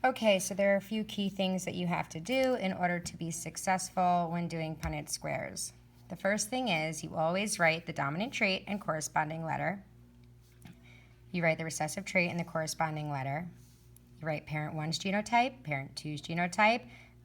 Okay, so there are a few key things that you have to do in order to be successful when doing Punnett squares. The first thing is you always write the dominant trait and corresponding letter. You write the recessive trait and the corresponding letter. You write parent 1's genotype, parent 2's genotype,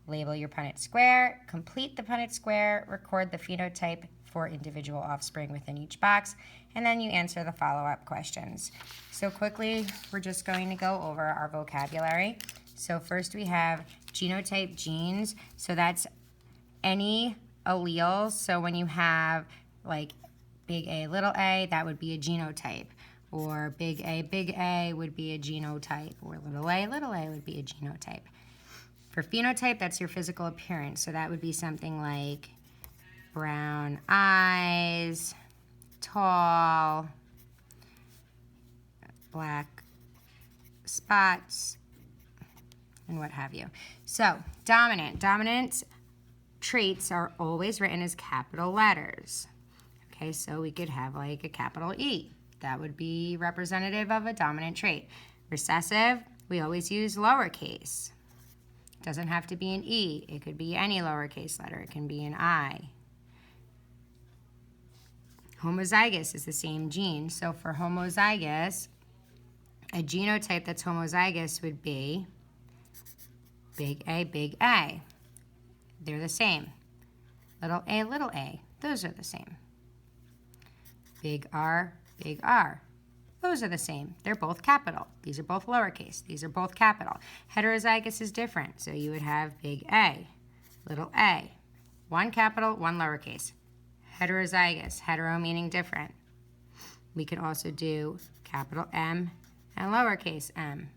label your Punnett square, complete the Punnett square, record the phenotype for individual offspring within each box, and then you answer the follow-up questions. So quickly, we're just going to go over our vocabulary. So first we have genotype genes. So that's any alleles. So when you have like big A, little a, that would be a genotype. Or big A would be a genotype. Or little a would be a genotype. For phenotype, that's your physical appearance. So that would be something like brown eyes, tall, black spots, and what have you. So, dominant traits are always written as capital letters. Okay, so we could have like a capital E. That would be representative of a dominant trait. Recessive, we always use lowercase. It doesn't have to be an E. It could be any lowercase letter. It can be an I. Homozygous is the same gene. So for homozygous, a genotype that's homozygous would be big A. They're the same. Little a, those are the same. Big R. Those are the same. They're both capital. These are both lowercase. These are both capital. Heterozygous is different. So you would have big A, little a. One capital, one lowercase. Heterozygous, hetero meaning different. We could also do capital M and lowercase m.